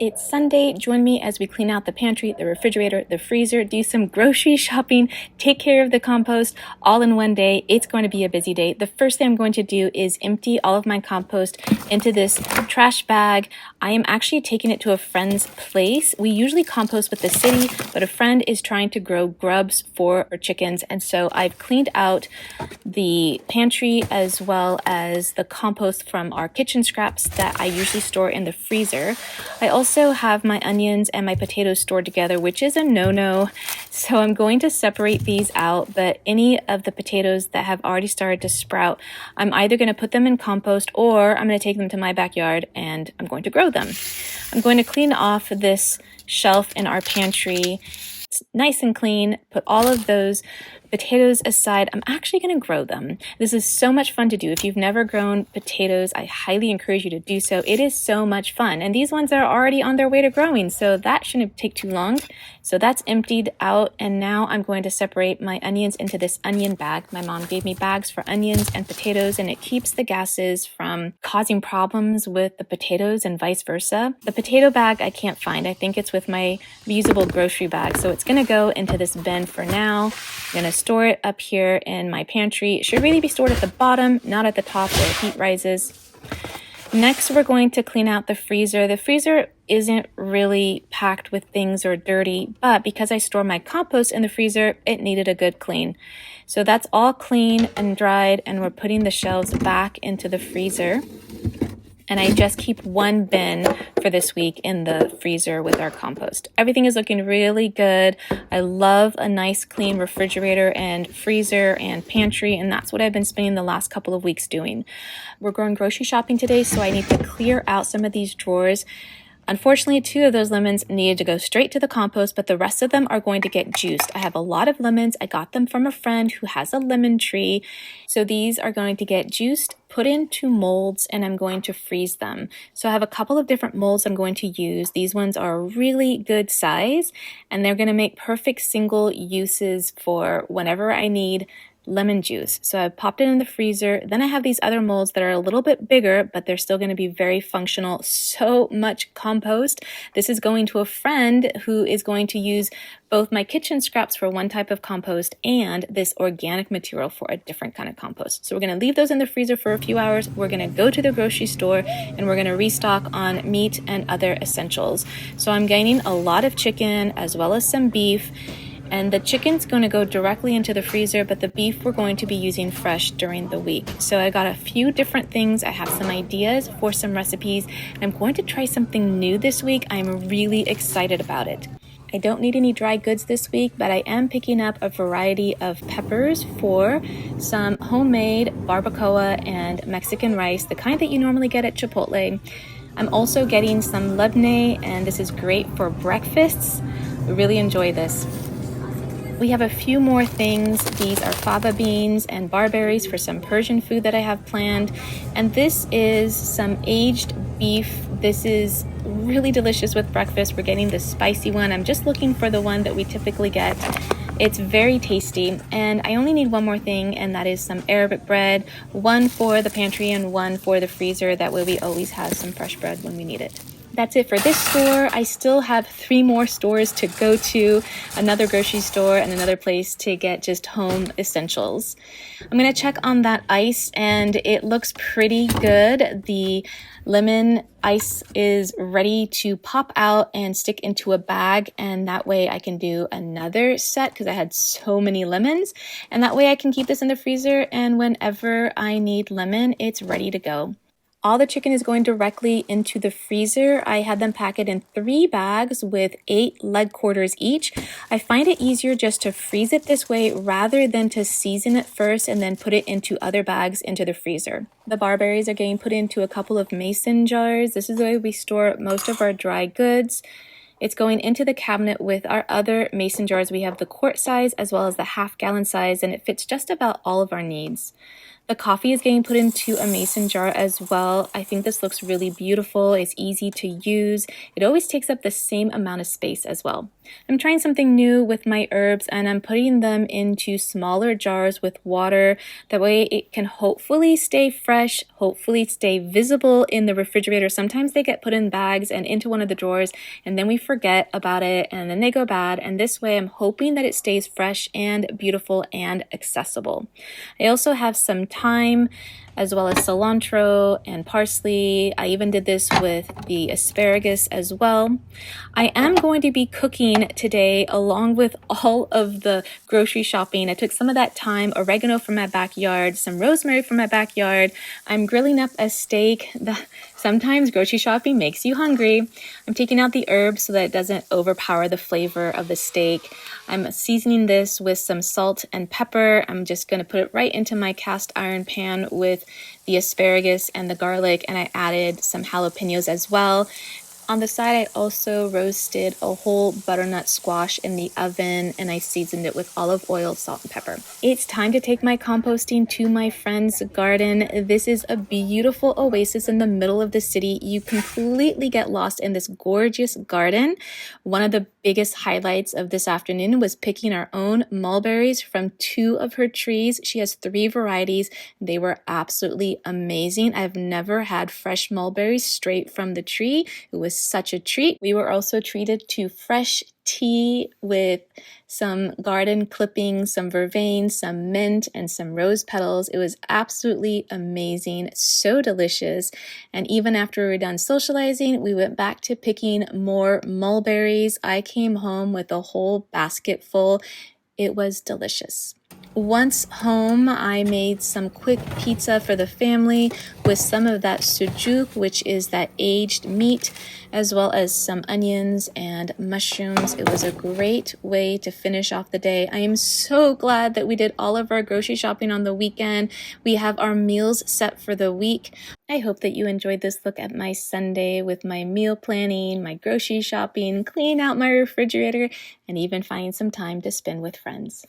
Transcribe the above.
It's Sunday. Join me as we clean out the pantry, the refrigerator, the freezer, do some grocery shopping, take care of the compost all in one day. It's going to be a busy day. The first thing I'm going to do is empty all of my compost into this trash bag. I am actually taking it to a friend's place. We usually compost with the city, but a friend is trying to grow grubs for our chickens. And so I've cleaned out the pantry as well as the compost from our kitchen scraps that I usually store in the freezer. I also have my onions and my potatoes stored together, which is a no-no. So I'm going to separate these out, but any of the potatoes that have already started to sprout, I'm either going to put them in compost or I'm going to take them to my backyard and I'm going to grow them. I'm going to clean off this shelf in our pantry. It's nice and clean. Put all of those potatoes aside. I'm actually going to grow them. This is so much fun to do. If you've never grown potatoes, I highly encourage you to do so. It is so much fun. And these ones are already on their way to growing, so that shouldn't take too long. So that's emptied out, and now I'm going to separate my onions into this onion bag. My mom gave me bags for onions and potatoes, and it keeps the gases from causing problems with the potatoes and vice versa. The potato bag I can't find. I think it's with my reusable grocery bag, so it's going to go into this bin for now. I'm going to store it up here in my pantry. It should really be stored at the bottom, not at the top where heat rises. Next, we're going to clean out the freezer. The freezer isn't really packed with things or dirty, but because I store my compost in the freezer, it needed a good clean. So that's all clean and dried, and we're putting the shelves back into the freezer. And I just keep one bin for this week in the freezer with our compost. Everything is looking really good. I love a nice clean refrigerator and freezer and pantry, and that's what I've been spending the last couple of weeks doing. We're going grocery shopping today, so I need to clear out some of these drawers. Unfortunately, 2 of those lemons needed to go straight to the compost, but the rest of them are going to get juiced. I have a lot of lemons. I got them from a friend who has a lemon tree. So these are going to get juiced, put into molds, and I'm going to freeze them. So I have a couple of different molds I'm going to use. These ones are a really good size, and they're going to make perfect single uses for whenever I need lemon juice. So I popped it in the freezer. Then I have these other molds that are a little bit bigger, but they're still going to be very functional. So much compost. This is going to a friend who is going to use both my kitchen scraps for one type of compost and this organic material for a different kind of compost. So we're going to leave those in the freezer for a few hours. We're going to go to the grocery store and we're going to restock on meat and other essentials. So I'm gaining a lot of chicken as well as some beef. And the chicken's going to go directly into the freezer, but the beef we're going to be using fresh during the week. So I got a few different things. I have some ideas for some recipes. And I'm going to try something new this week. I'm really excited about it. I don't need any dry goods this week, but I am picking up a variety of peppers for some homemade barbacoa and Mexican rice, the kind that you normally get at Chipotle. I'm also getting some labneh, and this is great for breakfasts. I really enjoy this. We have a few more things. These are fava beans and barberries for some Persian food that I have planned. And this is some aged beef. This is really delicious with breakfast. We're getting the spicy one. I'm just looking for the one that we typically get. It's very tasty. And I only need one more thing, and that is some Arabic bread, one for the pantry and one for the freezer. That way we always have some fresh bread when we need it. That's it for this store. I still have 3 more stores to go to, another grocery store and another place to get just home essentials. I'm going to check on that ice, and it looks pretty good. The lemon ice is ready to pop out and stick into a bag, and that way I can do another set because I had so many lemons, and that way I can keep this in the freezer, and whenever I need lemon, it's ready to go. All the chicken is going directly into the freezer. I had them packed in 3 bags with 8 leg quarters each. I find it easier just to freeze it this way rather than to season it first and then put it into other bags into the freezer. The barberries are getting put into a couple of mason jars. This is the way we store most of our dry goods. It's going into the cabinet with our other mason jars. We have the quart size as well as the half-gallon size, and it fits just about all of our needs. The coffee is getting put into a mason jar as well. I think this looks really beautiful. It's easy to use. It always takes up the same amount of space as well. I'm trying something new with my herbs, and I'm putting them into smaller jars with water. That way it can hopefully stay fresh, hopefully stay visible in the refrigerator. Sometimes they get put in bags and into one of the drawers, and then we forget about it, and then they go bad. And this way I'm hoping that it stays fresh and beautiful and accessible. I also have some thyme as well as cilantro and parsley. I even did this with the asparagus as well. I am going to be cooking today along with all of the grocery shopping. I took some of that thyme, oregano from my backyard, some rosemary from my backyard. I'm grilling up a steak. Sometimes grocery shopping makes you hungry. I'm taking out the herbs so that it doesn't overpower the flavor of the steak. I'm seasoning this with some salt and pepper. I'm just going to put it right into my cast iron pan with the asparagus and the garlic, and I added some jalapenos as well. On the side, I also roasted a whole butternut squash in the oven, and I seasoned it with olive oil, salt, and pepper. It's time to take my composting to my friend's garden. This is a beautiful oasis in the middle of the city. You completely get lost in this gorgeous garden. One of the biggest highlights of this afternoon was picking our own mulberries from 2 of her trees. She has 3 varieties. They were absolutely amazing. I've never had fresh mulberries straight from the tree. It was such a treat. We were also treated to fresh tea with some garden clippings, some vervain, some mint, and some rose petals. It was absolutely amazing, so delicious. And even after we were done socializing, we went back to picking more mulberries. I came home with a whole basket full. It was delicious. Once home, I made some quick pizza for the family with some of that sujuk, which is that aged meat, as well as some onions and mushrooms. It was a great way to finish off the day. I am so glad that we did all of our grocery shopping on the weekend. We have our meals set for the week. I hope that you enjoyed this look at my Sunday with my meal planning, my grocery shopping, cleaning out my refrigerator, and even finding some time to spend with friends.